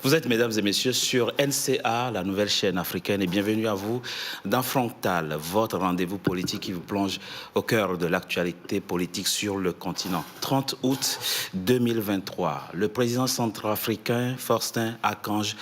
Vous êtes, mesdames et messieurs, sur NCA, la nouvelle chaîne africaine, et bienvenue à vous dans Frontal, votre rendez-vous politique qui vous plonge au cœur de l'actualité politique sur le continent. 30 août 2023, le président centrafricain Faustin Archange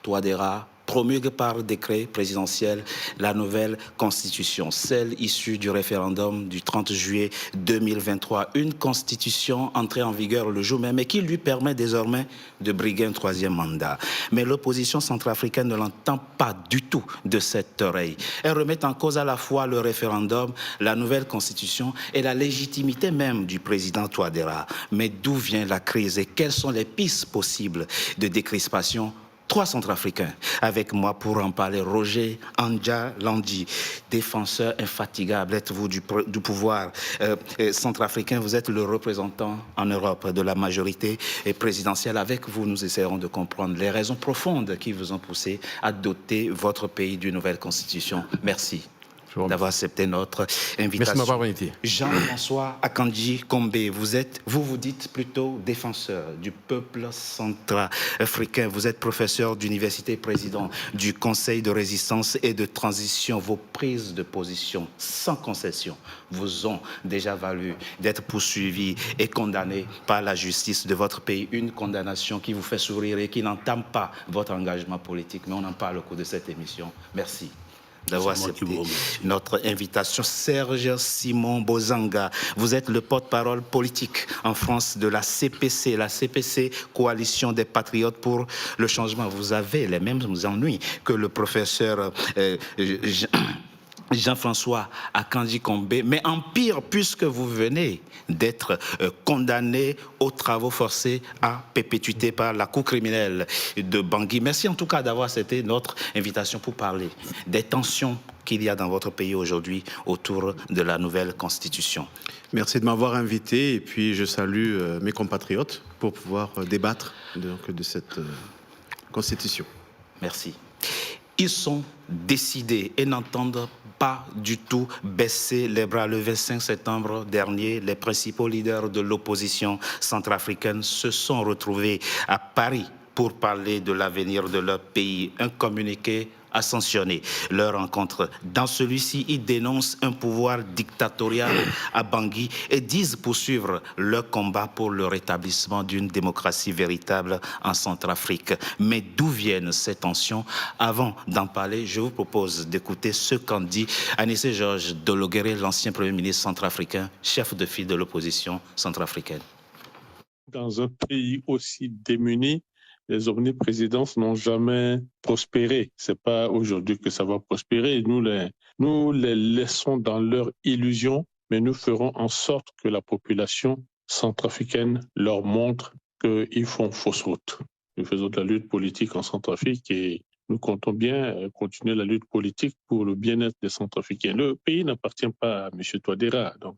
Touadéra promulgue par décret présidentiel la nouvelle constitution, celle issue du référendum du 30 juillet 2023. Une constitution entrée en vigueur le jour même et qui lui permet désormais de briguer un troisième mandat. Mais l'opposition centrafricaine ne l'entend pas du tout de cette oreille. Elle remet en cause à la fois le référendum, la nouvelle constitution et la légitimité même du président Touadéra. Mais d'où vient la crise et quelles sont les pistes possibles de décrispation? Trois Centrafricains avec moi pour en parler. Roger Anja Landi, défenseur infatigable, êtes-vous du pouvoir centrafricain. Vous êtes le représentant en Europe de la majorité présidentielle. Avec vous, nous essaierons de comprendre les raisons profondes qui vous ont poussé à doter votre pays d'une nouvelle constitution. Merci d'avoir accepté notre invitation. Merci de m'avoir invité. Jean-François Akandji Kombe, vous dites plutôt défenseur du peuple centrafricain. Vous êtes professeur d'université, président du Conseil de résistance et de transition. Vos prises de position sans concession vous ont déjà valu d'être poursuivis et condamnés par la justice de votre pays. Une condamnation qui vous fait sourire et qui n'entame pas votre engagement politique. Mais on en parle au cours de cette émission. Merci d'avoir accepté notre invitation. Serge Simon Bozanga, vous êtes le porte-parole politique en France de la CPC, Coalition des Patriotes pour le Changement. Vous avez les mêmes ennuis que le professeur Jean-François Akandji Kombe, mais en pire, puisque vous venez d'être condamné aux travaux forcés à perpétuité par la Cour criminelle de Bangui. Merci en tout cas d'avoir accepté notre invitation pour parler des tensions qu'il y a dans votre pays aujourd'hui autour de la nouvelle constitution. Merci de m'avoir invité et puis je salue mes compatriotes pour pouvoir débattre de cette constitution. Merci. Ils sont décidés et n'entendent pas du tout baisser les bras. Le 25 septembre dernier, les principaux leaders de l'opposition centrafricaine se sont retrouvés à Paris pour parler de l'avenir de leur pays. Un communiqué a sanctionné leur rencontre. Dans celui-ci, ils dénoncent un pouvoir dictatorial à Bangui et disent poursuivre leur combat pour le rétablissement d'une démocratie véritable en Centrafrique. Mais d'où viennent ces tensions? Avant d'en parler, je vous propose d'écouter ce qu'en dit Anissé Georges Dologuéré, l'ancien Premier ministre centrafricain, chef de file de l'opposition centrafricaine. Dans un pays aussi démuni, les omniprésidences n'ont jamais prospéré. Ce n'est pas aujourd'hui que ça va prospérer. Nous les laissons dans leur illusion, mais nous ferons en sorte que la population centrafricaine leur montre qu'ils font fausse route. Nous faisons de la lutte politique en Centrafrique et nous comptons bien continuer la lutte politique pour le bien-être des Centrafricains. Le pays n'appartient pas à M. Touadéra, donc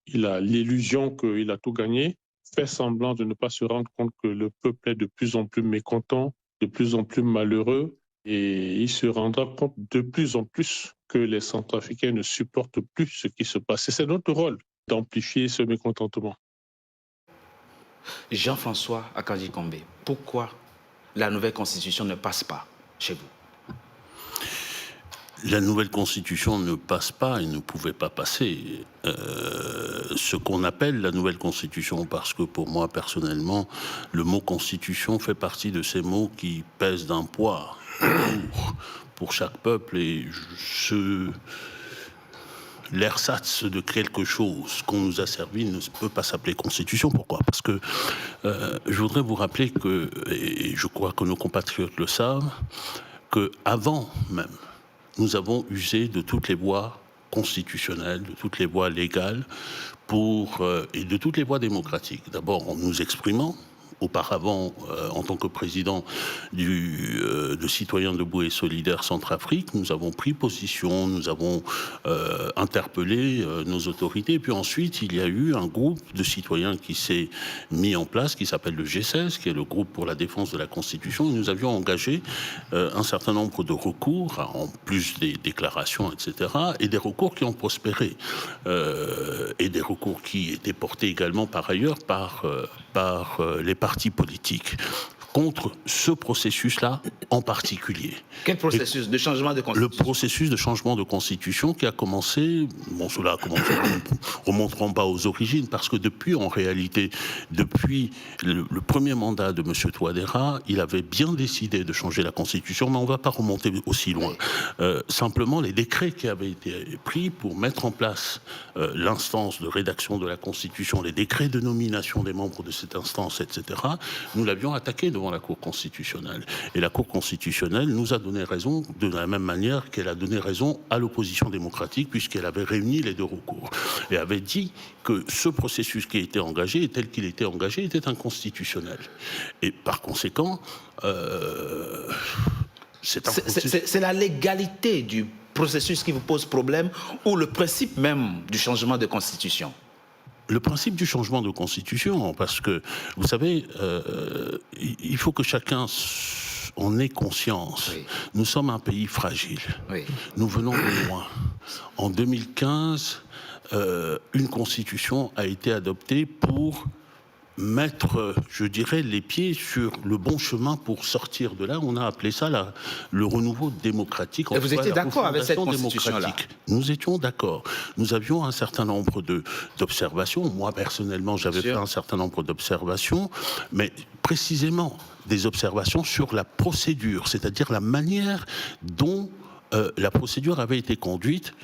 il a l'illusion qu'il a tout gagné, fait semblant de ne pas se rendre compte que le peuple est de plus en plus mécontent, de plus en plus malheureux, et il se rendra compte de plus en plus que les Centrafricains ne supportent plus ce qui se passe. C'est notre rôle d'amplifier ce mécontentement. Jean-François Akandji Kombe, pourquoi la nouvelle constitution ne passe pas chez vous? La nouvelle constitution ne passe pas et ne pouvait pas passer. Ce qu'on appelle la nouvelle constitution, parce que pour moi, personnellement, le mot constitution fait partie de ces mots qui pèsent d'un poids pour chaque peuple et l'ersatz de quelque chose qu'on nous a servi ne peut pas s'appeler constitution. Pourquoi? Parce que je voudrais vous rappeler que, et je crois que nos compatriotes le savent, qu'avant même, nous avons usé de toutes les voies constitutionnelles, de toutes les voies légales et de toutes les voies démocratiques. D'abord en nous exprimant, auparavant en tant que président de Citoyens debout et solidaires Centrafrique, nous avons pris position, nous avons interpellé nos autorités. Et puis ensuite, il y a eu un groupe de citoyens qui s'est mis en place, qui s'appelle le G16, qui est le groupe pour la défense de la Constitution. Et nous avions engagé un certain nombre de recours, en plus des déclarations, etc., et des recours qui ont prospéré. Et des recours qui étaient portés également par ailleurs par les partis politiques. contre ce processus-là en particulier. Quel processus de changement de constitution? Le processus de changement de constitution qui a commencé, bon, cela a commencé, nous ne remonterons pas aux origines, parce que depuis le premier mandat de M. Touadéra, il avait bien décidé de changer la constitution, mais on ne va pas remonter aussi loin. Simplement, les décrets qui avaient été pris pour mettre en place l'instance de rédaction de la constitution, les décrets de nomination des membres de cette instance, etc., nous l'avions attaqué devant la Cour constitutionnelle. Et la Cour constitutionnelle nous a donné raison de la même manière qu'elle a donné raison à l'opposition démocratique, puisqu'elle avait réuni les deux recours. Et avait dit que ce processus qui a été engagé, tel qu'il était engagé, était inconstitutionnel. Et par conséquent, c'est la légalité du processus qui vous pose problème ou le principe même du changement de constitution? Le principe du changement de constitution, parce que, vous savez, il faut que chacun en ait conscience. Oui. Nous sommes un pays fragile. Oui. Nous venons de loin. En 2015, une constitution a été adoptée pour mettre, je dirais, les pieds sur le bon chemin pour sortir de là. On a appelé ça le renouveau démocratique. Et vous étiez d'accord avec cette constitution-là? Nous étions d'accord. Nous avions un certain nombre d'observations. Moi, personnellement, j'avais fait un certain nombre d'observations, mais précisément des observations sur la procédure, c'est-à-dire la manière dont la procédure avait été conduite.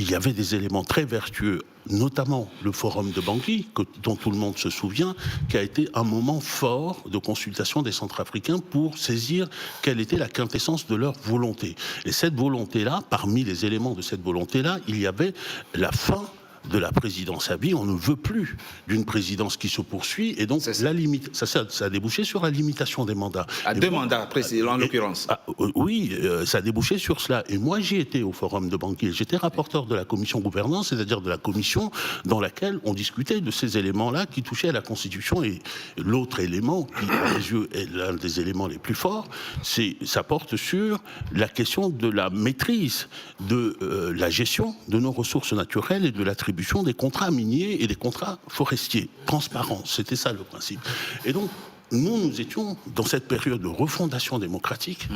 Il y avait des éléments très vertueux, notamment le forum de Bangui, dont tout le monde se souvient, qui a été un moment fort de consultation des Centrafricains pour saisir quelle était la quintessence de leur volonté. Et cette volonté-là, parmi les éléments de cette volonté-là, il y avait la fin de la présidence à vie. On ne veut plus d'une présidence qui se poursuit, et donc ça a débouché sur la limitation des mandats. À deux mandats présidents, en l'occurrence. Oui, ça a débouché sur cela. Et moi, j'y étais au forum de Bangui. J'étais rapporteur de la commission gouvernance, c'est-à-dire de la commission dans laquelle on discutait de ces éléments-là qui touchaient à la Constitution. Et l'autre élément, qui à mes yeux est l'un des éléments les plus forts, ça porte sur la question de la maîtrise de la gestion de nos ressources naturelles et de l'attribution des contrats miniers et des contrats forestiers. Transparence, c'était ça le principe. Et donc, nous étions dans cette période de refondation démocratique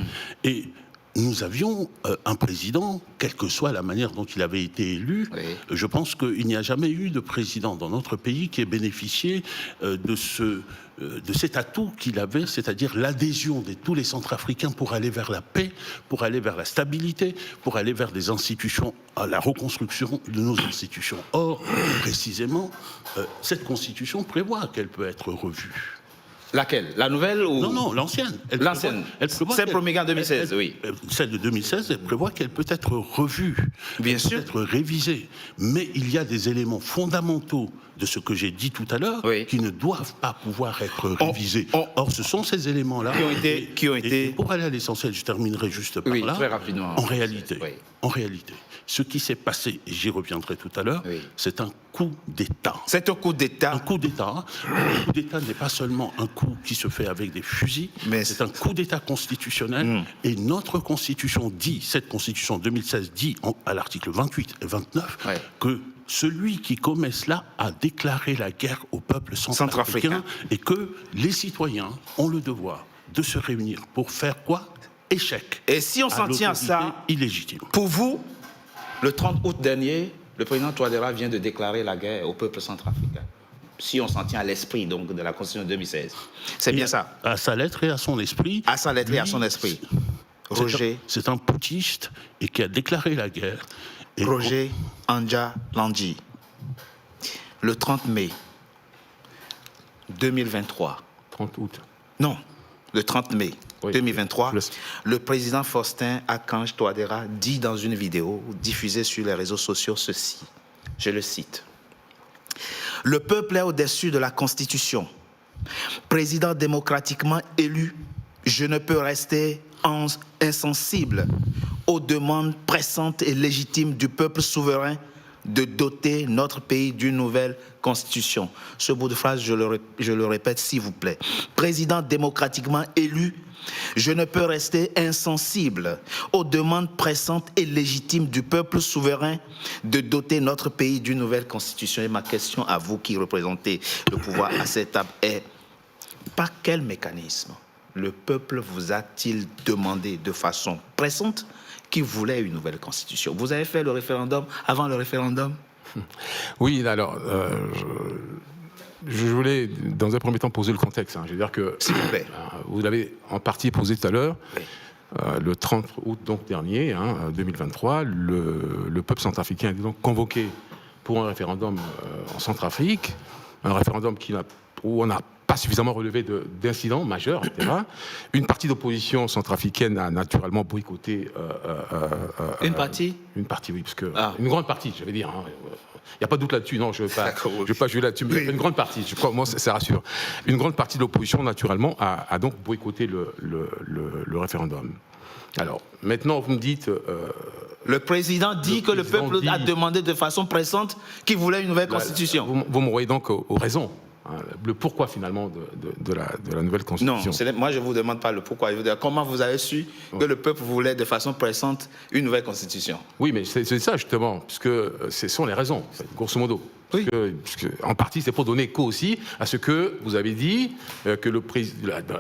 et nous avions un président, quelle que soit la manière dont il avait été élu. Oui. Je pense qu'il n'y a jamais eu de président dans notre pays qui ait bénéficié de cet atout qu'il avait, c'est-à-dire l'adhésion de tous les Centrafricains pour aller vers la paix, pour aller vers la stabilité, pour aller vers des institutions, à la reconstruction de nos institutions. Or, précisément, cette constitution prévoit qu'elle peut être revue. Laquelle? La nouvelle ou... Non, l'ancienne. L'ancienne. Celle promulguée en 2016, oui. Celle de 2016, elle prévoit qu'elle peut être revue. Bien sûr. Peut être révisée. Mais il y a des éléments fondamentaux de ce que j'ai dit tout à l'heure qui ne doivent pas pouvoir être révisés. Or, ce sont ces éléments-là qui ont été... Et pour aller à l'essentiel, je terminerai juste par là. Très rapidement. En réalité, ce qui s'est passé, et j'y reviendrai tout à l'heure, c'est un coup d'État. C'est un coup d'État. Un coup d'État. Un coup d'État n'est pas seulement un coup qui se fait avec des fusils, mais c'est un coup d'État constitutionnel. Et notre Constitution dit, cette Constitution 2016 dit à l'article 28 et 29 que celui qui commet cela a déclaré la guerre au peuple centrafricain et que les citoyens ont le devoir de se réunir pour faire quoi? Échec. Et si on s'en tient à ça, illégitime. Pour vous, le 30 août dernier, le président Touadéra vient de déclarer la guerre au peuple centrafricain. Si on s'en tient à l'esprit donc de la Constitution de 2016. C'est bien ça. À sa lettre et à son esprit. À sa lettre et à son esprit. Roger. C'est un putschiste et qui a déclaré la guerre. Et Roger Anja Landji. Le 30 mai 2023. 30 août. Non, le 30 mai 2023, le président Faustin Archange Touadéra dit dans une vidéo diffusée sur les réseaux sociaux ceci, je le cite. « Le peuple est au-dessus de la Constitution. Président démocratiquement élu, je ne peux rester insensible aux demandes pressantes et légitimes du peuple souverain de doter notre pays d'une nouvelle constitution. » Ce bout de phrase, je le répète, s'il vous plaît. Président démocratiquement élu, je ne peux rester insensible aux demandes pressantes et légitimes du peuple souverain de doter notre pays d'une nouvelle constitution. Et ma question à vous qui représentez le pouvoir à cette table est, par quel mécanisme le peuple vous a-t-il demandé de façon pressante qu'il voulait une nouvelle constitution? Vous avez fait le référendum avant le référendum? Oui, alors, je voulais, dans un premier temps, poser le contexte. Je veux dire que, s'il vous plaît, vous l'avez en partie posé tout à l'heure. Oui. Le 30 août donc, dernier, 2023, le peuple centrafricain est donc convoqué pour un référendum en Centrafrique, un référendum où on n'a pas suffisamment relevé d'incidents majeurs, etc. Une partie d'opposition centrafricaine a naturellement boycotté. Une partie? Une partie, oui, parce que une grande partie, je vais dire. Il n'y a pas de doute là-dessus, non, je ne vais pas jouer là-dessus, mais une grande partie, je crois, moi, ça rassure. Une grande partie de l'opposition, naturellement, a donc boycotté le référendum. Alors, maintenant, vous me dites... le président dit que le peuple a demandé de façon pressante qu'il voulait une nouvelle constitution. Vous me voyez donc aux raisons. Le pourquoi finalement de la nouvelle constitution. Non, moi je ne vous demande pas le pourquoi. Je veux dire, comment vous avez su que le peuple voulait de façon pressante une nouvelle constitution? Oui, mais c'est ça justement, puisque ce sont les raisons, grosso modo. Oui. Puisque, en partie, c'est pour donner écho aussi à ce que vous avez dit, que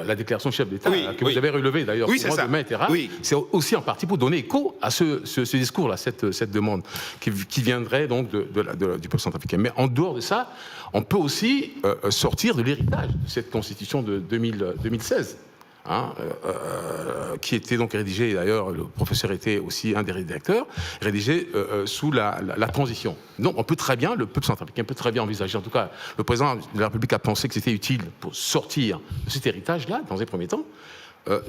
la déclaration chef d'État, que vous avez relevé d'ailleurs au mois de mai, etc. Oui. C'est aussi en partie pour donner écho à ce discours-là, cette demande qui viendrait donc du peuple centrafricain. Mais en dehors de ça, on peut aussi sortir de l'héritage de cette constitution de 2016. Qui était donc rédigé, d'ailleurs le professeur était aussi un des rédacteurs, rédigé sous la transition. Donc on peut très bien, le peuple centrafricain peut très bien envisager, en tout cas le président de la République a pensé que c'était utile pour sortir de cet héritage-là, dans un premier temps,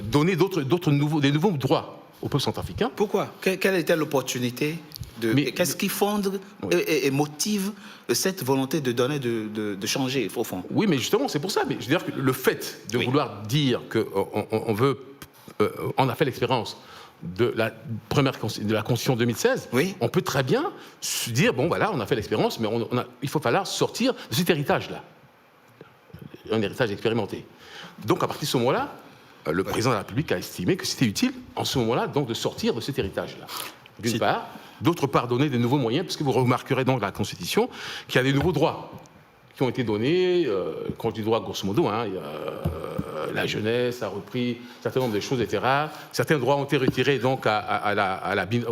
donner des nouveaux droits au peuple centrafricain. Pourquoi? Quelle était l'opportunité? Qu'est-ce qui fonde et motive cette volonté de donner, de changer, au fond? Oui, mais justement, c'est pour ça. Mais je veux dire que le fait de vouloir dire qu'on a fait l'expérience de la Constitution 2016, on peut très bien se dire, bon, voilà, on a fait l'expérience, mais il faut falloir sortir de cet héritage-là. Un héritage expérimenté. Donc, à partir de ce moment-là, le président de la République a estimé que c'était utile, en ce moment-là, donc, de sortir de cet héritage-là. D'une part. D'autre part, donner des nouveaux moyens, puisque vous remarquerez dans la Constitution qu'il y a des nouveaux droits qui ont été donnés. Quand je dis droit, grosso modo, la jeunesse a repris un certain nombre de choses, etc. Certains droits ont été retirés donc à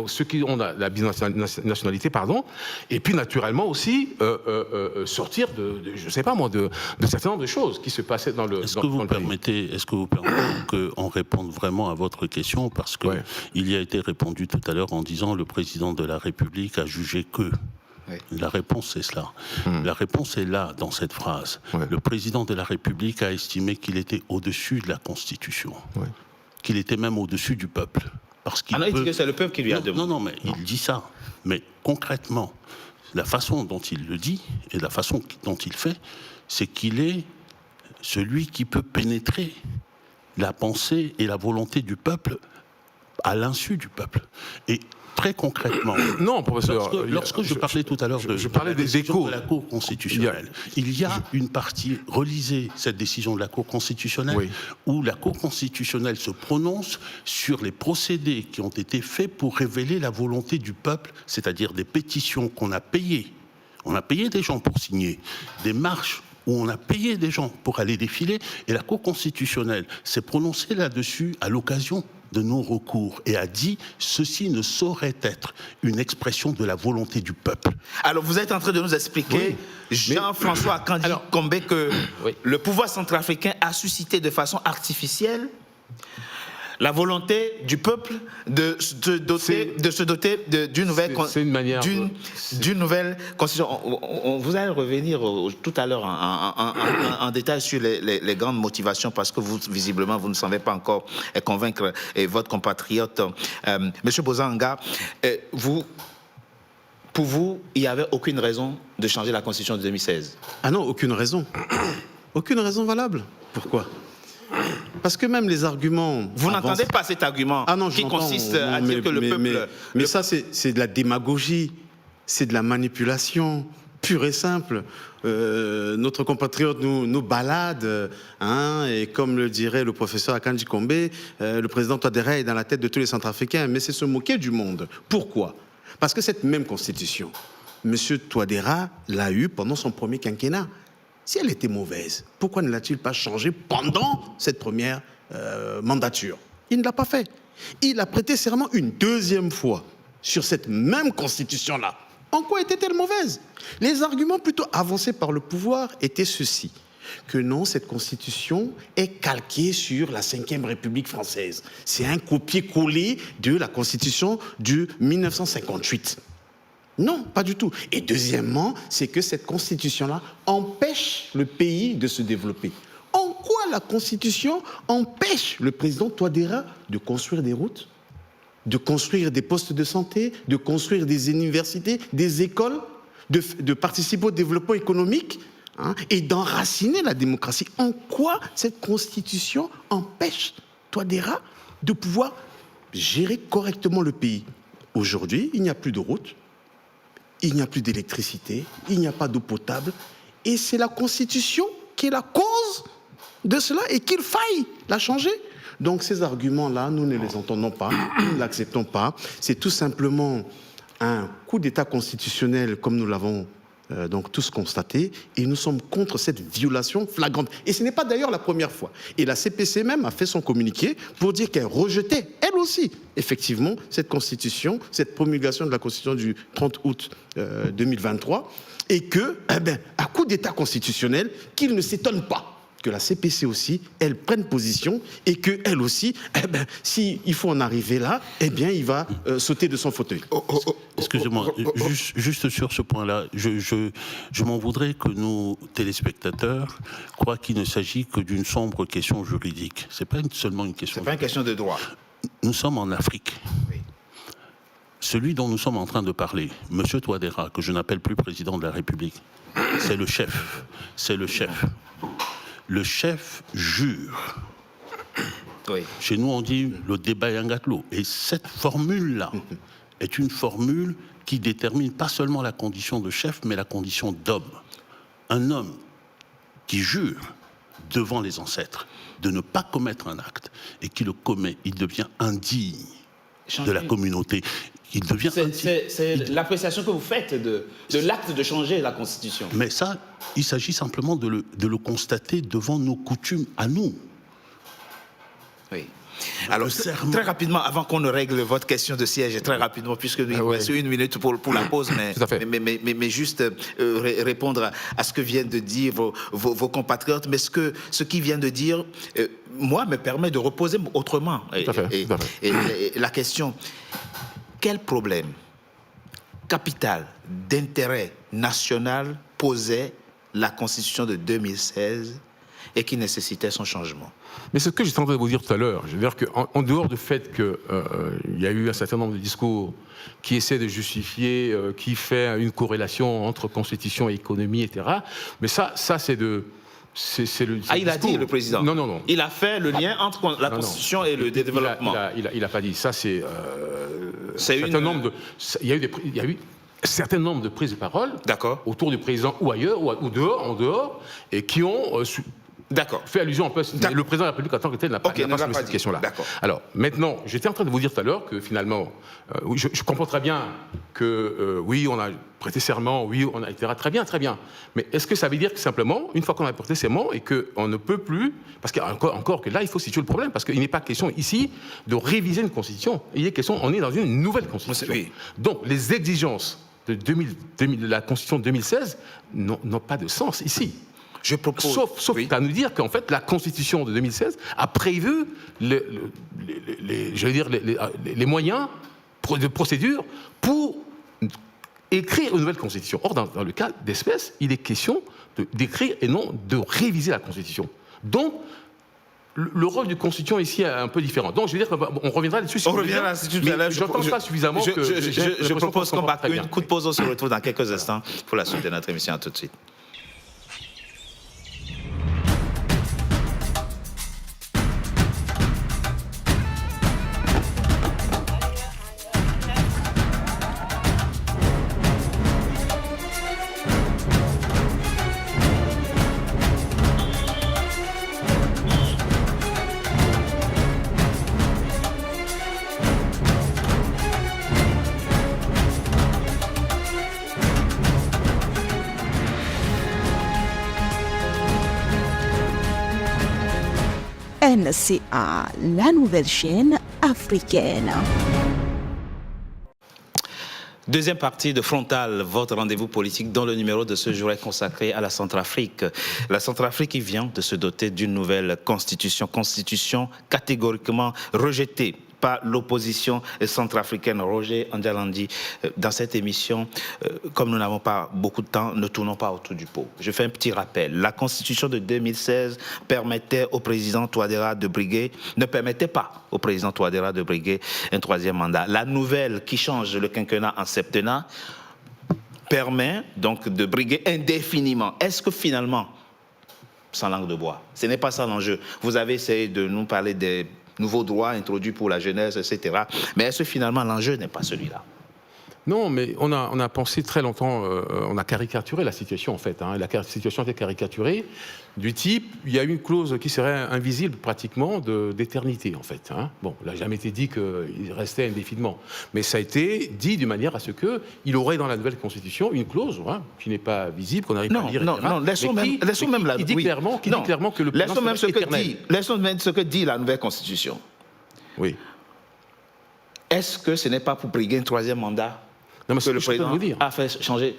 ceux qui ont la binationalité, pardon. Et puis, naturellement aussi, sortir je ne sais pas moi, de certain nombre de choses qui se passaient dans le pays. Est-ce que vous permettez qu'on réponde vraiment à votre question? Parce qu'il y a été répondu tout à l'heure en disant le président de la République a jugé que... Oui. La réponse, c'est cela. La réponse est là, dans cette phrase. Le président de la République a estimé qu'il était au-dessus de la Constitution, qu'il était même au-dessus du peuple. Il dit que c'est le peuple qui lui a demandé. Non, mais il dit ça. Mais concrètement, la façon dont il le dit et la façon dont il fait, c'est qu'il est celui qui peut pénétrer la pensée et la volonté du peuple à l'insu du peuple. Et très concrètement, non, professeur. Lorsque je parlais tout à l'heure des échos de la Cour constitutionnelle, il y a une partie, relisez cette décision de la Cour constitutionnelle, où la Cour constitutionnelle se prononce sur les procédés qui ont été faits pour révéler la volonté du peuple, c'est-à-dire des pétitions qu'on a payées. On a payé des gens pour signer, des marches où on a payé des gens pour aller défiler, et la Cour constitutionnelle s'est prononcée là-dessus à l'occasion de non-recours et a dit « ceci ne saurait être une expression de la volonté du peuple ». Alors vous êtes en train de nous expliquer, Jean-François Kandji Kombé, que le pouvoir centrafricain a suscité de façon artificielle la volonté du peuple de se doter d'une nouvelle constitution. Vous allez revenir tout à l'heure en détail sur les grandes motivations, parce que visiblement, vous ne savez pas encore convaincre votre compatriote. Monsieur Bozanga, pour vous, il n'y avait aucune raison de changer la constitution de 2016? Ah non, aucune raison. Aucune raison valable. Pourquoi? Parce que même les arguments... Vous n'entendez pas cet argument qui consiste à dire que le peuple... Mais ça, c'est de la démagogie, c'est de la manipulation pure et simple. Notre compatriote nous balade, et comme le dirait le professeur Kandji Kombé, le président Touadéra est dans la tête de tous les Centrafricains, mais c'est se moquer du monde. Pourquoi? Parce que cette même constitution, M. Touadéra l'a eue pendant son premier quinquennat. Si elle était mauvaise, pourquoi ne l'a-t-il pas changée pendant cette première mandature. Il ne l'a pas fait. Il a prêté serment une deuxième fois sur cette même constitution-là. En quoi était-elle mauvaise? Les arguments plutôt avancés par le pouvoir étaient ceux-ci. Que non, cette constitution est calquée sur la Ve République française. C'est un copier-coller de la constitution de 1958. Non, pas du tout. Et deuxièmement, c'est que cette constitution-là empêche le pays de se développer. En quoi la constitution empêche le président Touadéra de construire des routes, de construire des postes de santé, de construire des universités, des écoles, de participer au développement économique, et d'enraciner la démocratie? En quoi cette constitution empêche Touadéra de pouvoir gérer correctement le pays? Aujourd'hui, il n'y a plus de routes, il n'y a plus d'électricité, il n'y a pas d'eau potable, et c'est la constitution qui est la cause de cela et qu'il faille la changer. Donc ces arguments-là, nous ne les entendons pas, nous ne l'acceptons pas. C'est tout simplement un coup d'État constitutionnel comme nous l'avons donc tous constaté, et nous sommes contre cette violation flagrante. Et ce n'est pas d'ailleurs la première fois. Et la CPC même a fait son communiqué pour dire qu'elle rejetait, elle aussi, effectivement, cette constitution, cette promulgation de la constitution du 30 août 2023, et que, à coup d'État constitutionnel, qu'il ne s'étonne pas que la CPC aussi, elle prenne position et qu'elle aussi, s'il faut en arriver là, il va sauter de son fauteuil. Excusez-moi, juste sur ce point-là, je m'en voudrais que nos téléspectateurs croient qu'il ne s'agit que d'une sombre question juridique. C'est pas seulement une question. C'est pas une question de droit. Nous sommes en Afrique. Oui. Celui dont nous sommes en train de parler, M. Touadéra, que je n'appelle plus président de la République, c'est le chef. C'est le chef. Le chef jure. Oui. Chez nous, on dit le débat yangatlo. Et cette formule-là est une formule qui détermine pas seulement la condition de chef, mais la condition d'homme. Un homme qui jure devant les ancêtres de ne pas commettre un acte et qui le commet, il devient indigne de la communauté. Il devient c'est l'appréciation que vous faites de l'acte de changer la Constitution. Mais ça, il s'agit simplement de le constater devant nos coutumes à nous. Oui. Alors, très rapidement, avant qu'on ne règle votre question de siège, très rapidement, puisque nous avons une minute pour la pause, mais juste répondre à ce que viennent de dire vos compatriotes, mais ce qu'ils viennent de dire, moi, me permet de reposer autrement. Et la question... Quel problème capital d'intérêt national posait la Constitution de 2016 et qui nécessitait son changement? Mais c'est ce que j'étais en train de vous dire tout à l'heure. Je veux dire qu'en dehors du fait qu'il y a eu un certain nombre de discours qui essaient de justifier, qui fait une corrélation entre Constitution et économie, etc. Mais ça c'est de... il a dit, le président. Non. Il a fait le lien entre la Constitution et le développement. Il n'a pas dit. Ça, c'est... il y a eu un certain nombre de prises de parole autour du président ou ailleurs, ou en dehors, et qui ont... fait allusion un peu. Le président de la République, en tant que tel, n'a pas soulevé cette question-là. Alors, maintenant, j'étais en train de vous dire tout à l'heure que finalement, je comprends très bien que, oui, on a prêté serment, oui, on a été très bien. Mais est-ce que ça veut dire que simplement, une fois qu'on a prêté serment et qu'on ne peut plus, parce qu'encore que là, il faut situer le problème, parce qu'il n'est pas question ici de réviser une constitution. Il est question, on est dans une nouvelle constitution. Oui. Donc, les exigences de la constitution de 2016 n'ont pas de sens ici. Je propose, sauf à nous dire qu'en fait, la Constitution de 2016 a prévu les moyens de procédure pour écrire une nouvelle Constitution. Or, dans le cas d'espèce, il est question d'écrire et non de réviser la Constitution. Donc, le rôle du Constitution ici est un peu différent. Donc, je veux dire qu'on reviendra là-dessus. On reviendra là-dessus tout à l'heure. Je n'entends pas suffisamment je propose qu'on marque un coup de pause. On se retrouve dans quelques instants pour la suite de notre émission. À tout de suite. NCA, la nouvelle chaîne africaine. Deuxième partie de Frontal, votre rendez-vous politique dont le numéro de ce jour est consacré à la Centrafrique. La Centrafrique qui vient de se doter d'une nouvelle constitution catégoriquement rejetée par l'opposition centrafricaine. Roger Andjalandi, dans cette émission, comme nous n'avons pas beaucoup de temps, ne tournons pas autour du pot. Je fais un petit rappel. La constitution de 2016 permettait au président Touadéra de briguer, ne permettait pas au président Touadéra de briguer un troisième mandat. La nouvelle qui change le quinquennat en septennat permet donc de briguer indéfiniment. Est-ce que finalement, sans langue de bois, ce n'est pas ça l'enjeu? Vous avez essayé de nous parler des nouveaux droits introduits pour la jeunesse, etc. Mais est-ce que finalement l'enjeu n'est pas celui-là? Non, mais on a pensé très longtemps, on a caricaturé la situation en fait. La situation était caricaturée du type, il y a une clause qui serait invisible pratiquement d'éternité en fait. Bon, il n'a jamais été dit qu'il restait indéfiniment, mais ça a été dit d'une manière à ce qu'il aurait dans la nouvelle constitution une clause qui n'est pas visible, qu'on n'arrive pas à lire. Non, laissons même la... Qui dit clairement que le président serait éternel. Laissons même ce que dit la nouvelle constitution. Oui. Est-ce que ce n'est pas pour briguer un troisième mandat? Non, mais que le président a fait changer,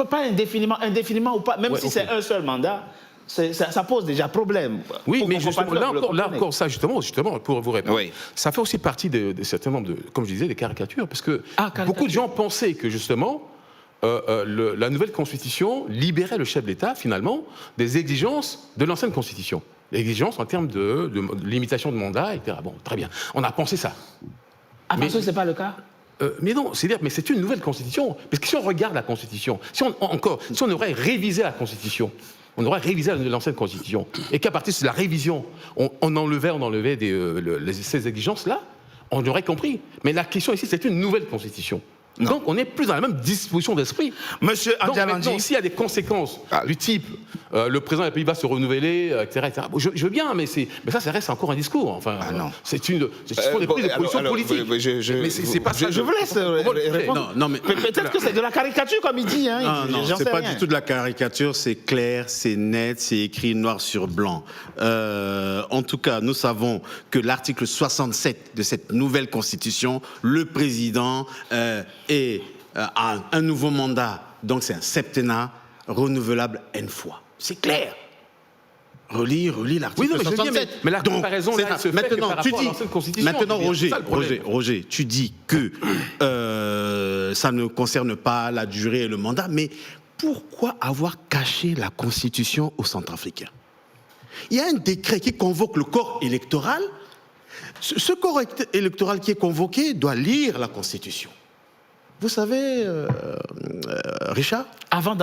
pas indéfiniment ou pas, même si c'est un seul mandat, ça pose déjà problème. Oui, mais justement, là encore, ça justement, pour vous répondre, ça fait aussi partie de certains nombres comme je disais, des caricatures, parce que beaucoup de gens pensaient que justement, la nouvelle constitution libérait le chef de l'État, finalement, des exigences de l'ancienne constitution. L'exigence en termes de limitation de mandat, etc. Bon, très bien. On a pensé ça. Mais ce n'est pas le cas. Mais non, mais c'est une nouvelle constitution. Parce que si on regarde la constitution, si on aurait révisé la constitution, on aurait révisé l'ancienne constitution, et qu'à partir de la révision, on enlevait ces exigences-là, on aurait compris. Mais la question ici, c'est une nouvelle constitution. Non. Donc on n'est plus dans la même disposition d'esprit. Monsieur Andjalandi, donc s'il y a des conséquences du type le président des pays va se renouveler, etc. Je veux bien, mais ça reste encore un discours. Enfin, c'est des prises de position politique. Mais c'est pas ça. Je vous laisse répondre. Non, mais peut-être que c'est de la caricature comme il dit. Non, c'est pas du tout de la caricature. C'est clair, c'est net, c'est écrit noir sur blanc. En tout cas, nous savons que l'article 67 de cette nouvelle constitution, le président a un nouveau mandat, donc c'est un septennat renouvelable N fois. C'est clair. Relis l'article 67. Mais la comparaison là, se fait par rapport à l'ancienne constitution. Maintenant, Roger, tu dis que ça ne concerne pas la durée et le mandat, mais pourquoi avoir caché la constitution aux Centrafricains? Il y a un décret qui convoque le corps électoral. Ce corps électoral qui est convoqué doit lire la constitution. Vous savez, Richard, avant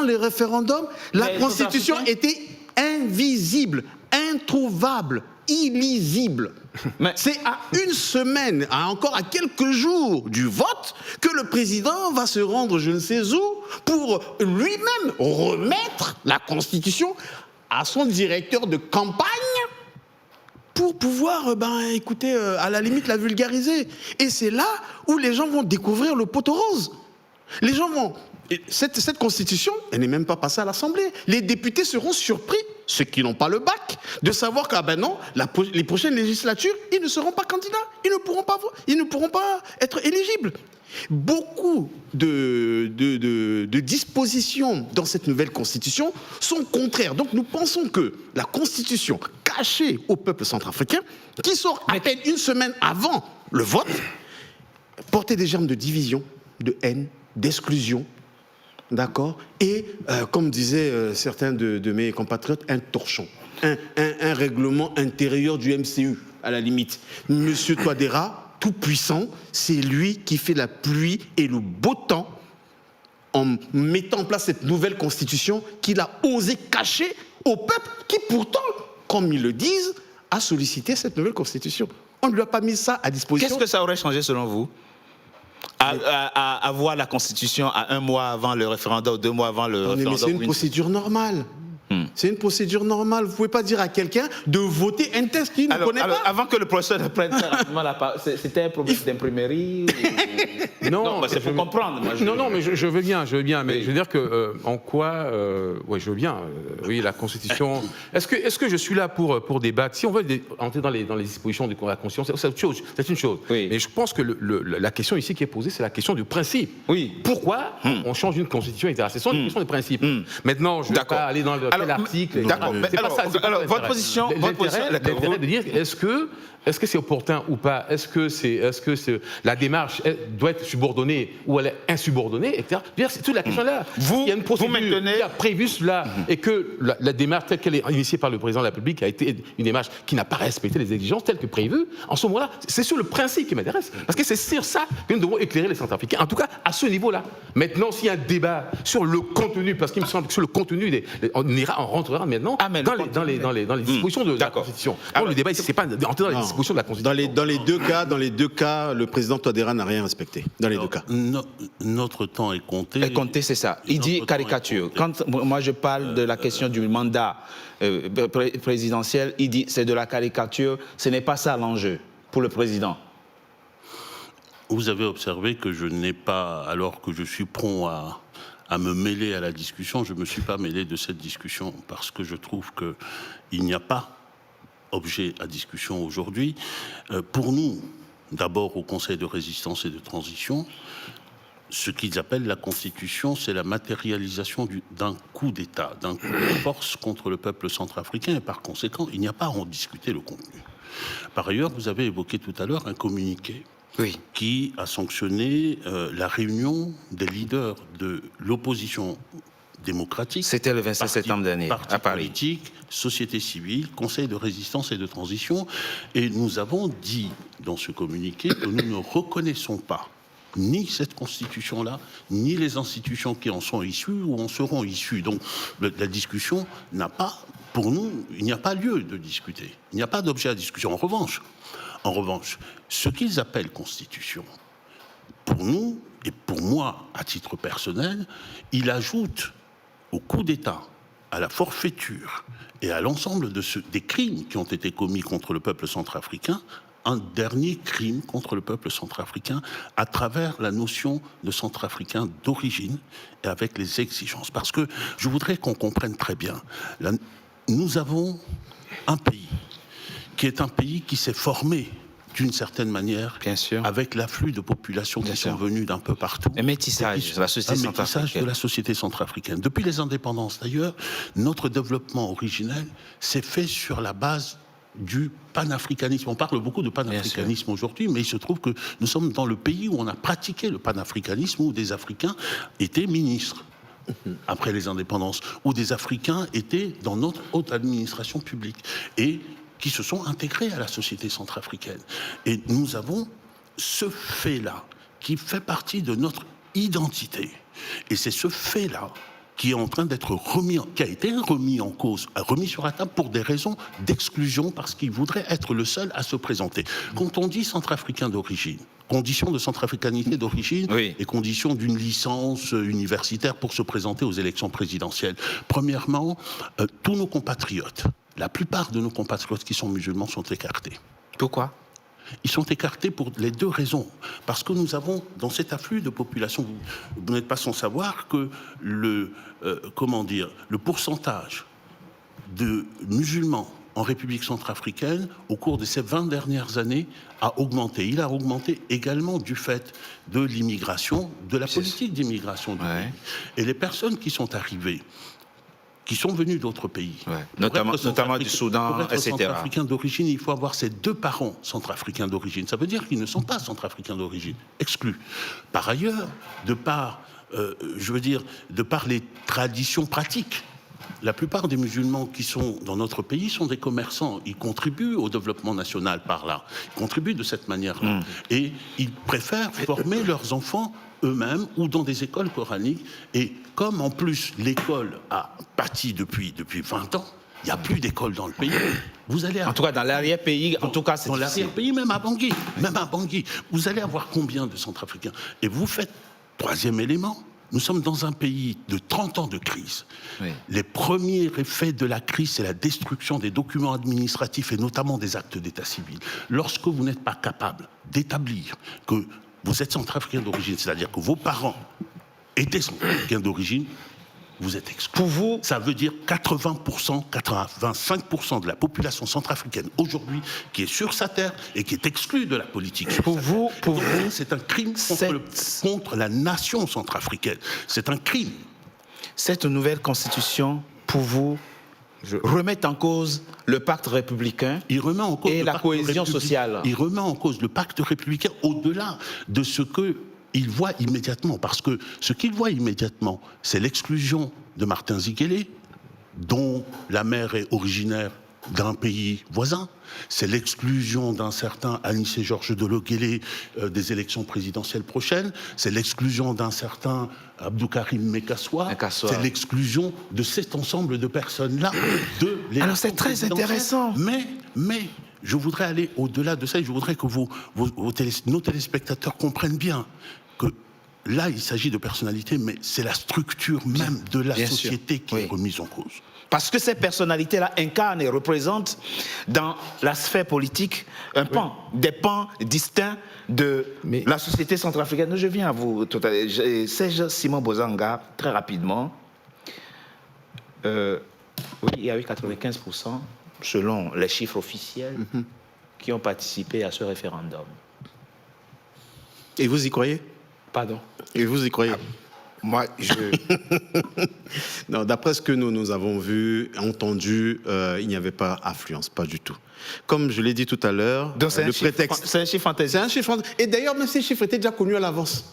les référendums, la Constitution était invisible, introuvable, illisible. C'est à une semaine, encore à quelques jours du vote, que le président va se rendre je ne sais où pour lui-même remettre la Constitution à son directeur de campagne pour pouvoir, écoutez, à la limite, la vulgariser. Et c'est là où les gens vont découvrir le poteau rose. Les gens vont... Cette constitution, elle n'est même pas passée à l'Assemblée. Les députés seront surpris, ceux qui n'ont pas le bac, de savoir que, les prochaines législatures, ils ne seront pas candidats. Ils ne pourront pas être éligibles. Beaucoup de dispositions dans cette nouvelle constitution sont contraires. Donc nous pensons que la constitution cachée au peuple centrafricain, qui sort à peine une semaine avant le vote, portait des germes de division, de haine, d'exclusion, d'accord, et comme disaient certains de mes compatriotes, un torchon, un règlement intérieur du MCU, à la limite. Monsieur Touadéra, tout puissant, c'est lui qui fait la pluie et le beau temps en mettant en place cette nouvelle constitution qu'il a osé cacher au peuple qui pourtant, comme ils le disent, a sollicité cette nouvelle constitution. On ne lui a pas mis ça à disposition. Qu'est-ce que ça aurait changé selon vous à avoir la constitution à un mois avant le référendum ou 2 mois avant le référendum? Mais c'est une procédure normale. C'est une procédure normale. Vous ne pouvez pas dire à quelqu'un de voter un texte qu'il ne connaît pas. Avant que le professeur ne prenne très rapidement la parole, c'était un problème d'imprimerie Non, c'est pour comprendre. Non, mais je veux bien, mais oui. Je veux dire que en quoi, oui, je veux bien. Oui, la Constitution. Est-ce que je suis là pour débattre? Si on veut entrer dans les dispositions de la Constitution, c'est autre chose. C'est une chose. Oui. Mais je pense que la question ici qui est posée, c'est la question du principe. Oui. Pourquoi on change une Constitution, etc. C'est une question de principe. Maintenant, je ne vais pas aller dans quel article. D'accord. Alors, votre position, l'intérêt de dire est-ce que c'est opportun ou pas? Est-ce que la démarche doit être subordonnée ou elle est insubordonnée, etc. C'est toute la question là. Il y a une procédure qui a prévu cela et que la démarche telle qu'elle est initiée par le président de la République a été une démarche qui n'a pas respecté les exigences telles que prévues. En ce moment-là, c'est sur le principe qui m'intéresse. Parce que c'est sur ça que nous devons éclairer les Centrafricains. En tout cas, à ce niveau-là. Maintenant, s'il y a un débat sur le contenu, parce qu'il me semble que sur le contenu, on rentrera maintenant dans les dispositions de la Constitution. Alors, le débat ici, c'est pas d'entrer dans les dispositions de la Constitution. Dans les deux cas, le président Touadéra n'a rien respecté. Dans les deux cas. Notre temps est compté. Compté, c'est ça. Il dit caricature. Quand moi je parle de la question du mandat présidentiel, il dit c'est de la caricature. Ce n'est pas ça l'enjeu pour le président. Vous avez observé que je n'ai pas, alors que je suis prompt à me mêler à la discussion, je ne me suis pas mêlé de cette discussion parce que je trouve qu'il n'y a pas objet à discussion aujourd'hui. Pour nous, d'abord au Conseil de résistance et de transition, ce qu'ils appellent la Constitution, c'est la matérialisation d'un coup d'État, d'un coup de force contre le peuple centrafricain et par conséquent, il n'y a pas à en discuter le contenu. Par ailleurs, vous avez évoqué tout à l'heure un communiqué qui a sanctionné la réunion des leaders de l'opposition démocratique. C'était le 27 septembre dernier, à Paris. Politique, société civile, Conseil de résistance et de transition. Et nous avons dit dans ce communiqué que nous ne reconnaissons pas ni cette constitution-là, ni les institutions qui en sont issues ou en seront issues. Donc la discussion n'a pas, pour nous, il n'y a pas lieu de discuter. Il n'y a pas d'objet à discussion. En revanche, ce qu'ils appellent constitution, pour nous, et pour moi, à titre personnel, il ajoute au coup d'État, à la forfaiture et à l'ensemble des crimes qui ont été commis contre le peuple centrafricain, un dernier crime contre le peuple centrafricain à travers la notion de centrafricain d'origine et avec les exigences. Parce que je voudrais qu'on comprenne très bien, nous avons un pays qui est un pays qui s'est formé d'une certaine manière, avec l'afflux de populations qui sont venues d'un peu partout. Un métissage de la société centrafricaine. Un métissage de la société centrafricaine. Depuis les indépendances, d'ailleurs, notre développement originel s'est fait sur la base du panafricanisme. On parle beaucoup de panafricanisme aujourd'hui, mais il se trouve que nous sommes dans le pays où on a pratiqué le panafricanisme, où des Africains étaient ministres après les indépendances, où des Africains étaient dans notre haute administration publique. Et qui se sont intégrés à la société centrafricaine. Et nous avons ce fait-là qui fait partie de notre identité. Et c'est ce fait-là qui est en train d'être qui a été remis en cause, remis sur la table pour des raisons d'exclusion, parce qu'il voudrait être le seul à se présenter. Quand on dit centrafricain d'origine, conditions de centrafricanité d'origine et conditions d'une licence universitaire pour se présenter aux élections présidentielles. Premièrement, tous nos compatriotes, la plupart de nos compatriotes qui sont musulmans sont écartés. Pourquoi ? Ils sont écartés pour les deux raisons. Parce que nous avons, dans cet afflux de population, vous n'êtes pas sans savoir que le pourcentage de musulmans en République centrafricaine, au cours de ces 20 dernières années, a augmenté. Il a augmenté également du fait de l'immigration, de la politique d'immigration du pays. Et les personnes qui sont arrivées, qui sont venus d'autres pays, notamment du Soudan, pour être etc. centrafricain d'origine, il faut avoir ses deux parents centrafricains d'origine. Ça veut dire qu'ils ne sont pas centrafricains d'origine, exclus. Par ailleurs, de par les traditions pratiques, la plupart des musulmans qui sont dans notre pays sont des commerçants. Ils contribuent au développement national par là. Ils contribuent de cette manière-là. Et ils préfèrent former leurs enfants eux-mêmes ou dans des écoles coraniques. Et comme en plus l'école a pâti depuis 20 ans, il n'y a plus d'école dans le pays. En tout cas, dans l'arrière-pays, c'est difficile. Dans l'arrière-pays, même à Bangui, vous allez avoir combien de Centrafricains ? Et vous faites, troisième élément, Nous sommes dans un pays de 30 ans de crise. Oui. Les premiers effets de la crise, c'est la destruction des documents administratifs et notamment des actes d'état civil. Lorsque vous n'êtes pas capable d'établir que vous êtes centrafricain d'origine, c'est-à-dire que vos parents étaient centrafricains d'origine, vous êtes exclu. Pour vous, ça veut dire 80%, 85% de la population centrafricaine aujourd'hui qui est sur sa terre et qui est exclue de la politique. Pour vous, c'est un crime contre la nation centrafricaine. C'est un crime. Cette nouvelle constitution, pour vous, remet en cause le pacte républicain et la cohésion sociale. Il remet en cause le pacte républicain au-delà de ce qu'il voit immédiatement. Parce que ce qu'il voit immédiatement, c'est l'exclusion de Martin Ziguélé, dont la mère est originaire d'un pays voisin. C'est l'exclusion d'un certain Anissé Georges Dolo-Guélé des élections présidentielles prochaines. C'est l'exclusion d'un certain Abdou Karim Mekassoua. C'est l'exclusion de cet ensemble de personnes-là de l'élection. Alors c'est très intéressant. Mais je voudrais aller au-delà de ça et je voudrais que nos téléspectateurs comprennent bien que là, il s'agit de personnalités, mais c'est la structure même de la société qui est remise en cause. Parce que ces personnalités-là incarnent et représentent dans la sphère politique des pans distincts de la société centrafricaine. Je viens à vous tout à l'heure. Serge Simon Bozanga, très rapidement. Oui, il y a eu 95%, selon les chiffres officiels, qui ont participé à ce référendum. Et vous y croyez? Pardon? Et vous y croyez? Moi, Non, d'après ce que nous avons vu, entendu, il n'y avait pas affluence, pas du tout. Comme je l'ai dit tout à l'heure, le prétexte... C'est un chiffre fantastique. C'est un chiffre fantastique. Et d'ailleurs, même ces chiffres étaient déjà connus à l'avance.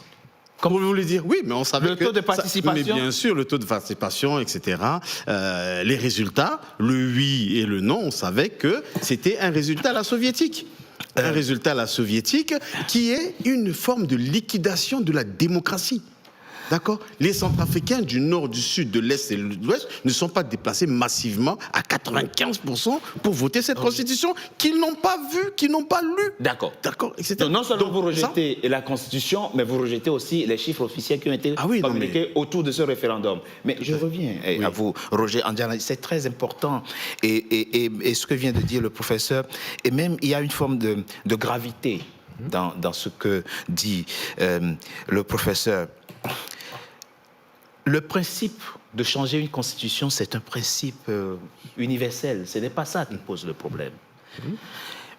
Comme vous voulez dire, oui, mais on savait le taux de participation. Mais bien sûr, le taux de participation, etc. Les résultats, le oui et le non, on savait que c'était un résultat à la soviétique. Un résultat à la soviétique qui est une forme de liquidation de la démocratie. D'accord? Les Centrafricains du nord, du sud, de l'est et de l'ouest ne sont pas déplacés massivement à 95% pour voter cette constitution qu'ils n'ont pas vue, qu'ils n'ont pas lue. D'accord. D'accord, etc. Donc, non seulement vous rejetez la constitution, mais vous rejetez aussi les chiffres officiels qui ont été communiqués autour de ce référendum. Mais je reviens à vous, Roger Andiana, c'est très important. Et ce que vient de dire le professeur, et même il y a une forme de gravité dans ce que dit le professeur. Le principe de changer une constitution, c'est un principe universel. Ce n'est pas ça qui pose le problème.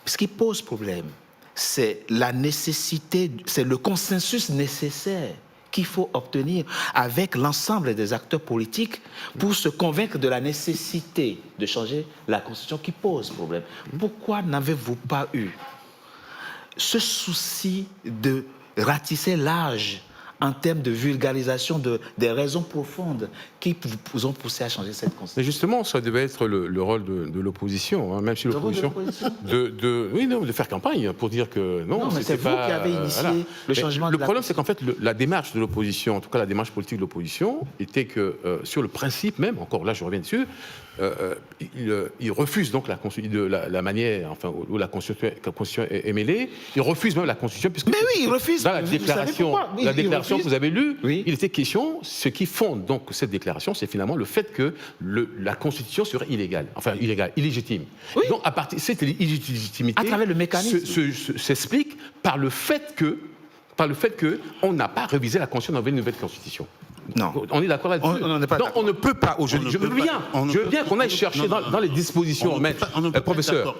Ce qui pose problème, c'est la nécessité, c'est le consensus nécessaire qu'il faut obtenir avec l'ensemble des acteurs politiques pour se convaincre de la nécessité de changer la constitution qui pose problème. Pourquoi n'avez-vous pas eu ce souci de ratisser large en termes de vulgarisation des raisons profondes qui vous ont poussé à changer cette constitution? Mais justement, ça devait être le rôle de l'opposition, même si l'opposition... de faire campagne pour dire que non, mais c'est vous qui avez initié le changement. Le problème, c'est qu'en fait, la démarche de l'opposition, en tout cas la démarche politique de l'opposition, était que sur le principe même, encore là je reviens dessus, il refuse donc la manière, enfin, où la constitution est mêlée. Il refuse même la constitution, puisque mais oui, il refuse. Dans la déclaration que vous avez lue, il était question, ce qui fonde donc cette déclaration, c'est finalement le fait que la constitution serait illégale, illégitime. Oui. Donc à partir cette illégitimité, à travers le mécanisme, s'explique par le fait que on n'a pas révisé la constitution dans une nouvelle constitution. Non. On est d'accord là-dessus. On ne peut pas aujourd'hui. Je veux bien qu'on aille chercher dans les dispositions. Professeur,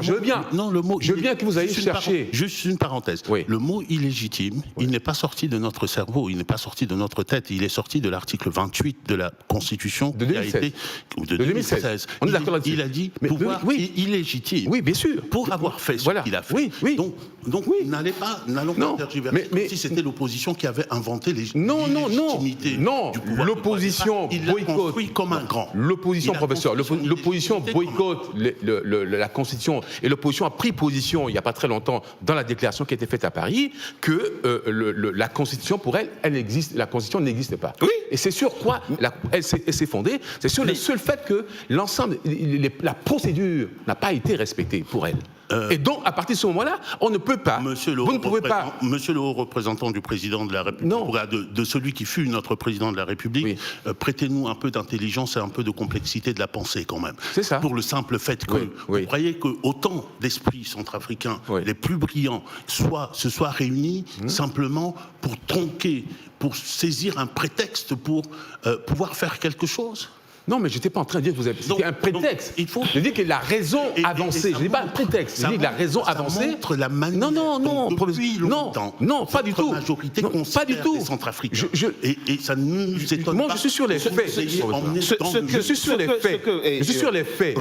je veux bien. Non, le mot. Je veux bien que vous ayez cherché. Juste une parenthèse. Oui. Le mot illégitime, il n'est pas sorti de notre cerveau, il n'est pas sorti de notre tête. Il est sorti de l'article 28 de la Constitution de 2016. De 2016. On est d'accord là-dessus. Il a dit pouvoir illégitime. Oui, bien sûr. Pour avoir fait ce qu'il a fait. Oui. Donc n'allons pas tergiverser. Mais si c'était l'opposition qui avait inventé les non, l'opposition boycotte comme un grand. L'opposition, professeur, l'opposition boycotte la Constitution et l'opposition a pris position il n'y a pas très longtemps dans la déclaration qui a été faite à Paris que la Constitution pour elle existe, la Constitution n'existe pas. Oui. Et c'est sur quoi elle s'est fondée? C'est sur le seul fait que l'ensemble, la procédure n'a pas été respectée pour elle. Et donc, à partir de ce moment-là, on ne peut pas. Monsieur le haut représentant du président de la République, de celui qui fut notre président de la République, prêtez-nous un peu d'intelligence et un peu de complexité de la pensée quand même. C'est ça. Pour le simple fait que vous croyez que autant d'esprits centrafricains, les plus brillants, se soient réunis simplement pour tronquer, pour saisir un prétexte pour pouvoir faire quelque chose? Non, mais je n'étais pas en train de dire que vous avez... C'était un prétexte. Je dis que la raison avancée. Je ne dis pas un prétexte. Je dis que la raison avancée... Ça montre la manière depuis longtemps. Non, pas du tout. La majorité pas du tout. Les Centrafricains. Et ça ne nous étonne pas. Moi, je suis sur les faits. Je suis sur les faits. Je suis sur les faits.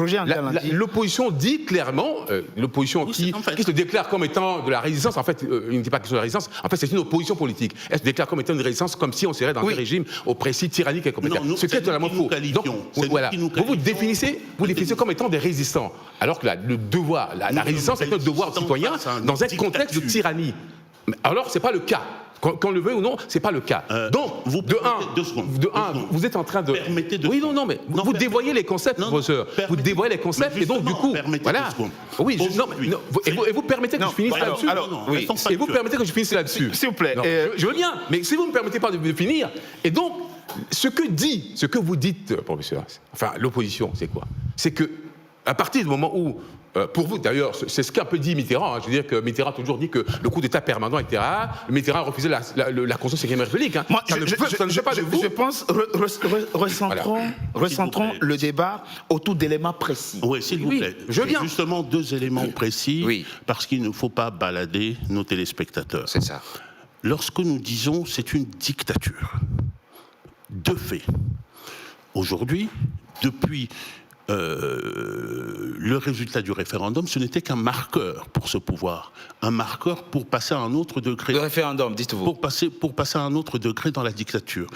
L'opposition dit clairement, l'opposition qui se déclare comme étant de la résistance, en fait, il ne dit pas que c'est de la résistance, en fait, c'est une opposition politique. Elle se déclare comme étant une résistance, comme si on serait dans un régime oppressif, tyrannique et complétaire. Ce qui est totalement faux. Voilà. Vous définissez comme étant des résistants, alors que le devoir, la résistance est un devoir citoyen dans un contexte de tyrannie. Alors, c'est pas le cas. Qu'on le veuille ou non, c'est pas le cas. Donc, vous êtes en train de... mais vous dévoyez les concepts, professeur. Vous dévoyez les concepts, et donc, du coup, voilà. Oui, et vous permettez que je finisse là-dessus. Et vous permettez que je finisse là-dessus. S'il vous plaît. Je veux bien, mais si vous ne me permettez pas de finir, et donc, ce que vous dites, professeur, enfin, l'opposition, c'est quoi? C'est que, à partir du moment où, pour vous, d'ailleurs, c'est ce qu'a peu dit Mitterrand. Je veux dire que Mitterrand a toujours dit que le coup d'État permanent, etc. Mitterrand a refusé la Constitution 5e République. Hein. Moi, je pense, recentrons le débat autour d'éléments précis. Oui, s'il vous plaît. Justement, 2 éléments précis, parce qu'il ne faut pas balader nos téléspectateurs. C'est ça. Lorsque nous disons c'est une dictature, de fait, aujourd'hui, depuis le résultat du référendum, ce n'était qu'un marqueur pour ce pouvoir, un marqueur pour passer à un autre degré. Le référendum, dites-vous. Pour passer à un autre degré dans la dictature.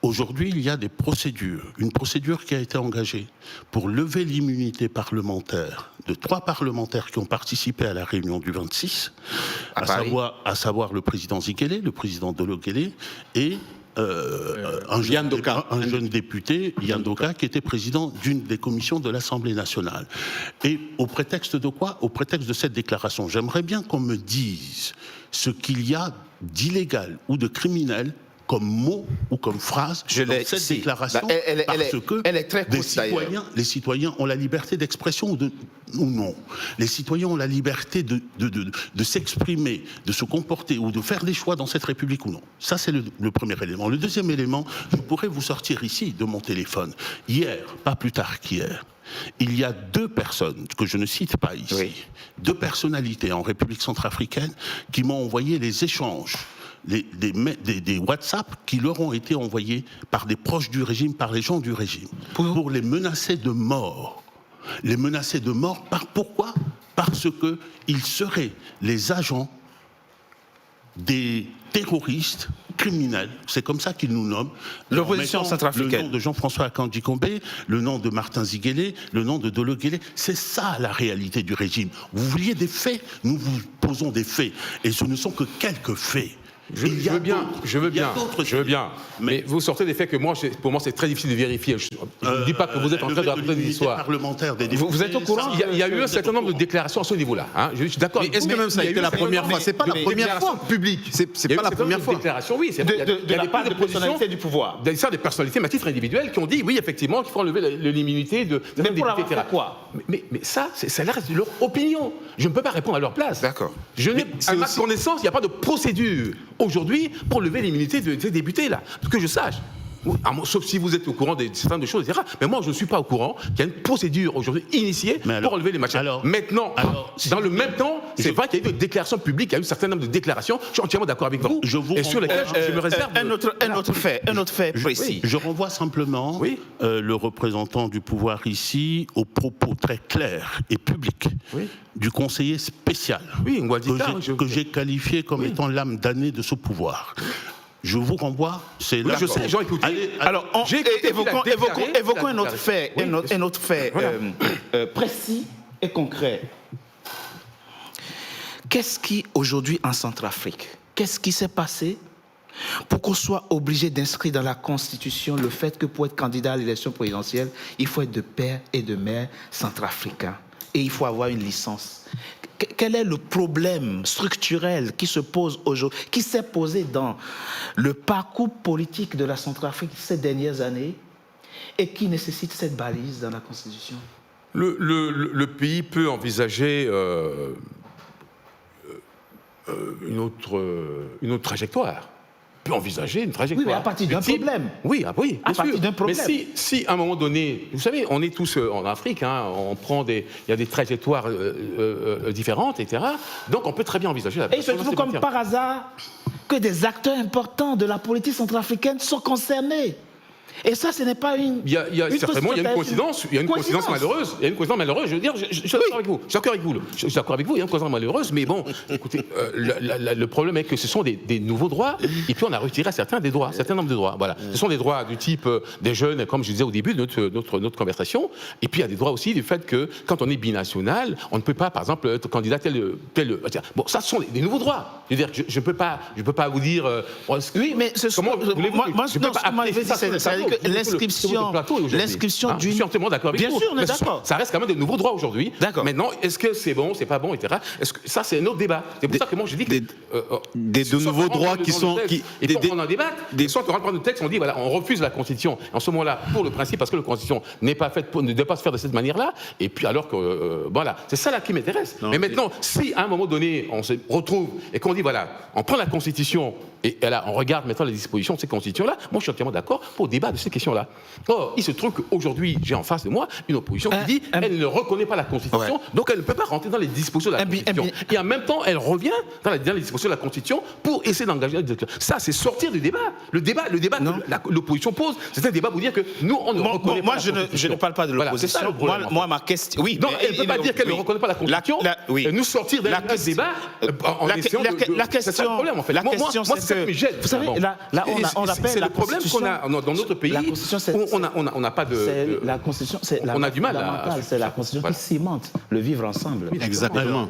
Aujourd'hui, il y a des procédures, une procédure qui a été engagée pour lever l'immunité parlementaire de 3 parlementaires qui ont participé à la réunion du 26, à savoir le président Ziguélé, le président Dolo-Guélé et un jeune député, Yann Doka, qui était président d'une des commissions de l'Assemblée nationale. Et au prétexte de quoi? Au prétexte de cette déclaration. J'aimerais bien qu'on me dise ce qu'il y a d'illégal ou de criminel comme mot ou comme phrase dans cette déclaration, elle est très courte, les citoyens ont la liberté d'expression ou non. Les citoyens ont la liberté de s'exprimer, de se comporter ou de faire des choix dans cette République ou non. Ça, c'est le premier élément. Le deuxième élément, je pourrais vous sortir ici de mon téléphone. Hier, pas plus tard qu'hier, il y a 2 personnes, que je ne cite pas ici, 2 personnalités en République centrafricaine qui m'ont envoyé les échanges, des WhatsApp qui leur ont été envoyés par des proches du régime, par les gens du régime, pour les menacer de mort. Les menacer de mort, pourquoi? Parce qu'ils seraient les agents des terroristes criminels, c'est comme ça qu'ils nous nomment. L'opposition centrafricaine. Le nom de Jean-François Akanji-Kombe, le nom de Martin Ziguélé, le nom de Dolo-Guélé, c'est ça la réalité du régime. Vous vouliez des faits, nous vous posons des faits, et ce ne sont que quelques faits. Je veux bien. Mais vous sortez des faits que pour moi, c'est très difficile de vérifier. Je ne dis pas que vous êtes en train de raconter des histoires. Vous êtes au courant? Il y a eu un certain nombre de déclarations à ce niveau-là. Hein. Je suis d'accord. Est-ce que même ça a été la première fois? C'est pas la première fois publique. C'est pas la première fois. Déclaration, oui. De la part des personnalités du pouvoir. Des personnalités, à titre individuel, qui ont dit, oui, effectivement, qu'il faut enlever l'immunité de... Mais pour avoir fait quoi? Mais ça reste leur opinion. Je ne peux pas répondre à leur place. D'accord. À ma connaissance, il n'y a pas de procédure aujourd'hui pour lever l'immunité de ces députés là, que je sache. Sauf si vous êtes au courant de certaines choses, etc. Mais moi, je ne suis pas au courant qu'il y a une procédure aujourd'hui initiée pour relever les machins. Maintenant, dans le même temps, c'est vrai qu'il y a eu des déclarations publiques, il y a eu un certain nombre de déclarations. Je suis entièrement d'accord avec vous. Et sur lesquelles je me réserve. Un autre fait précis. Je renvoie simplement le représentant du pouvoir ici aux propos très clairs et publics du conseiller spécial que j'ai qualifié comme étant l'âme damnée de ce pouvoir. Je vous renvoie, c'est là. Je sais, j'ai écouté. Alors, évoquons un autre fait, précis et concret. Qu'est-ce qui, aujourd'hui, en Centrafrique, qu'est-ce qui s'est passé pour qu'on soit obligé d'inscrire dans la Constitution le fait que pour être candidat à l'élection présidentielle, il faut être de père et de mère centrafricains et il faut avoir une licence. quel est le problème structurel qui se pose aujourd'hui, qui s'est posé dans le parcours politique de la Centrafrique ces dernières années et qui nécessite cette balise dans la Constitution? Le pays peut envisager une autre trajectoire. Peut envisager une trajectoire. Oui, mais à partir d'un problème. Oui, oui, à partir d'un problème. Mais si à un moment donné, vous savez, on est tous en Afrique, hein, il y a des trajectoires différentes, etc. Donc on peut très bien envisager la. Et il se trouve comme par hasard que des acteurs importants de la politique centrafricaine sont concernés. Et ça, ce n'est pas une. Certainement, il y a une coïncidence. Il y a une coïncidence malheureuse. Il y a une coïncidence malheureuse. Je veux dire, je suis d'accord avec vous. Je suis d'accord avec vous. Il y a une coïncidence malheureuse. Mais bon, écoutez, le problème est que ce sont des nouveaux droits. Et puis on a retiré certains nombres de droits. Voilà. Ce sont des droits du type des jeunes, comme je disais au début de notre conversation. Et puis il y a des droits aussi du fait que quand on est binational, on ne peut pas, par exemple, être candidat tel. Bon, ça, ce sont des nouveaux droits. Je veux dire, je ne peux pas vous dire. Oui, mais comment moi, je peux pas appeler ça. L'inscription d'une... Je suis entièrement d'accord avec vous. Bien sûr, on est d'accord. Ça reste quand même de nouveaux droits aujourd'hui. D'accord. Maintenant, est-ce que c'est bon, c'est pas bon, etc. Ça, c'est un autre débat. C'est pour ça que moi, je dis que... De nouveaux droits qui sont... Et puis on en débat. Soit on rentre dans le texte, on dit, voilà, on refuse la Constitution. En ce moment-là, pour le principe, parce que la Constitution n'est pas faite ne doit pas se faire de cette manière-là. Et puis alors que... voilà, c'est ça là qui m'intéresse. Mais maintenant, si à un moment donné, on se retrouve et qu'on dit, voilà, on prend la Constitution et là, on regarde maintenant les dispositions de ces constitutions-là, moi, je suis entièrement d'accord pour débat de ces questions-là. Or, il se trouve qu'aujourd'hui, j'ai en face de moi une opposition qui dit elle ne reconnaît pas la Constitution, donc elle ne peut pas rentrer dans les dispositions de la Constitution. Et en même temps, elle revient dans les dispositions de la Constitution pour essayer d'engager la discussion. Ça, c'est sortir du débat. Le débat que l'opposition pose, c'est un débat pour dire que nous, on ne reconnaît pas la Constitution. Je ne parle pas de l'opposition. Voilà, moi, ma question... Oui, non, elle ne peut pas dire qu'elle ne reconnaît pas la Constitution et nous sortir d'un débat en essayant de... La question, c'est moi, c'est ça qui me gêne. Vous savez, là on appelle c'est le problème qu'on a dans notre pays. La Constitution, on n'a pas de. La Constitution, c'est on a du mal à. C'est la Constitution qui cimente le vivre ensemble. Exactement.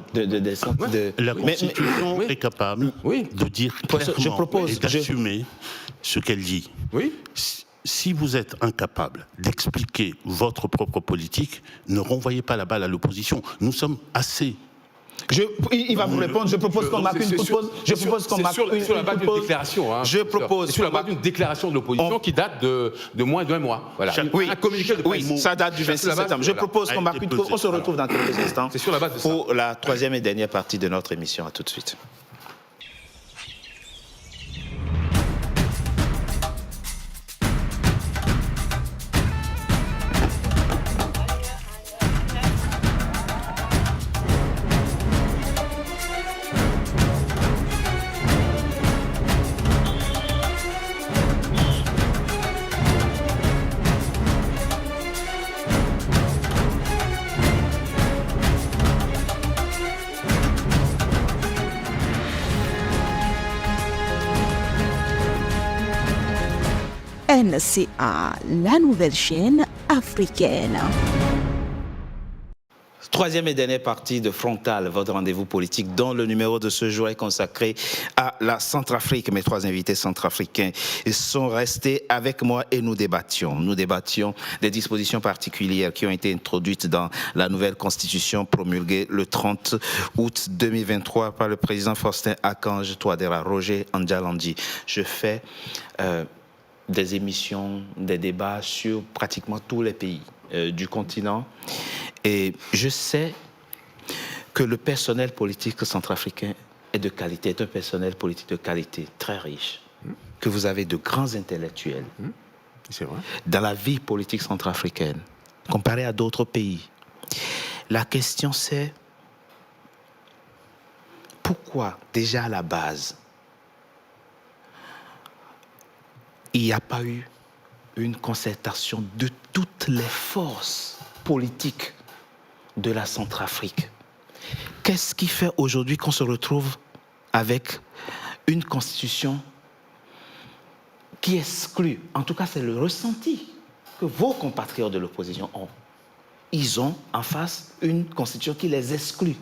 La Constitution est capable de dire clairement et d'assumer ce qu'elle dit. Oui. Si vous êtes incapable d'expliquer votre propre politique, ne renvoyez pas la balle à l'opposition. Nous sommes assez. Il va vous répondre. Je propose qu'on marque une pause. Je propose qu'on marque une sur la base d'une déclaration. Hein, je propose sur la base d'une déclaration de l'opposition qui date de moins d'un mois. Voilà. Un communiqué de ça date du 26 septembre. Je propose qu'on marque une pause. On se retrouve dans quelques instants. C'est sur la base de ça. Pour la troisième et dernière partie de notre émission. À tout de suite. NCA, la nouvelle chaîne africaine. Troisième et dernière partie de Frontal, votre rendez-vous politique, dont le numéro de ce jour est consacré à la Centrafrique. Mes trois invités centrafricains sont restés avec moi et nous débattions. Nous débattions des dispositions particulières qui ont été introduites dans la nouvelle constitution promulguée le 30 août 2023 par le président Faustin Archange Touadéra, Roger Andjalandi. Je fais des émissions, des débats sur pratiquement tous les pays du continent. Et je sais que le personnel politique centrafricain est de qualité, est un personnel politique de qualité, très riche, que vous avez de grands intellectuels c'est vrai. Dans la vie politique centrafricaine, comparé à d'autres pays. La question c'est, pourquoi déjà à la base, il n'y a pas eu une concertation de toutes les forces politiques de la Centrafrique? Qu'est-ce qui fait aujourd'hui qu'on se retrouve avec une constitution qui exclut, en tout cas c'est le ressenti que vos compatriotes de l'opposition ont. Ils ont en face une constitution qui les exclut,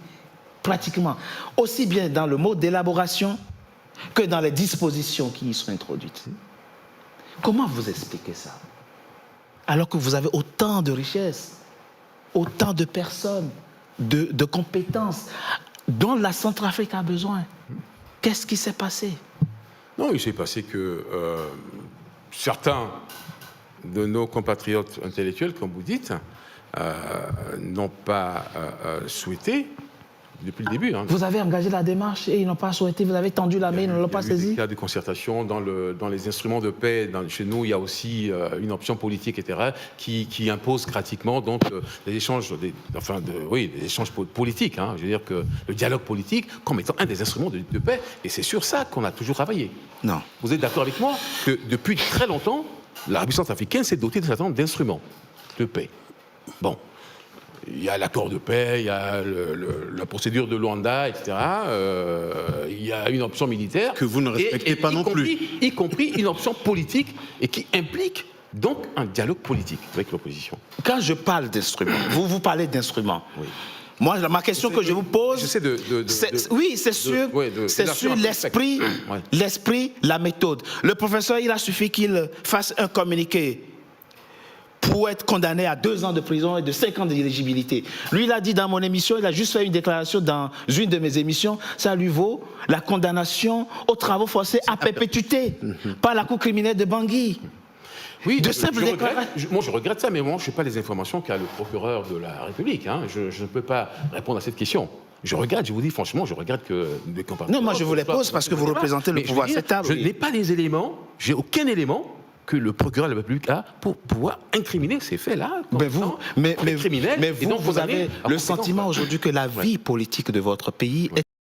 pratiquement, aussi bien dans le mode d'élaboration que dans les dispositions qui y sont introduites. Comment vous expliquez ça? Alors que vous avez autant de richesses, autant de personnes, de compétences, dont la Centrafrique a besoin. Qu'est-ce qui s'est passé? Non, il s'est passé que certains de nos compatriotes intellectuels, comme vous dites, n'ont pas souhaité, depuis le début. Vous avez engagé la démarche et ils n'ont pas souhaité, vous avez tendu la main, ils ne l'ont pas saisi? Il y a des concertations dans les instruments de paix. Chez nous, il y a aussi une option politique, etc., qui impose pratiquement donc, les échanges, des échanges politiques. Je veux dire que le dialogue politique comme étant un des instruments de paix. Et c'est sur ça qu'on a toujours travaillé. Non. Vous êtes d'accord avec moi que depuis très longtemps, l'Arabie centrafricaine s'est dotée d'un certain nombre d'instruments de paix. Bon. Il y a l'accord de paix, il y a la procédure de Luanda, etc. Il y a une option militaire. Que vous ne respectez pas non plus. Y compris une option politique et qui implique donc un dialogue politique avec l'opposition. Quand je parle d'instruments, vous parlez d'instruments. Oui. Moi, ma question que je vous pose, c'est sur l'esprit, la méthode. Le professeur, il a suffi qu'il fasse un communiqué pour être condamné à 2 ans de prison et de 5 ans d'éligibilité. Lui, il a dit dans mon émission, il a juste fait une déclaration dans une de mes émissions, ça lui vaut la condamnation aux travaux forcés à perpétuité par la Cour criminelle de Bangui. Oui, je regrette ça, mais moi, je ne sais pas les informations qu'a le procureur de la République. Je ne peux pas répondre à cette question. Je vous dis franchement, je regrette que des compatriotes... Non, moi je vous les pose parce que vous représentez le pouvoir. Je n'ai pas les éléments, j'ai aucun élément que le procureur de la République a pour pouvoir incriminer ces faits-là. Mais vous avez le sentiment aujourd'hui que la vie politique de votre pays est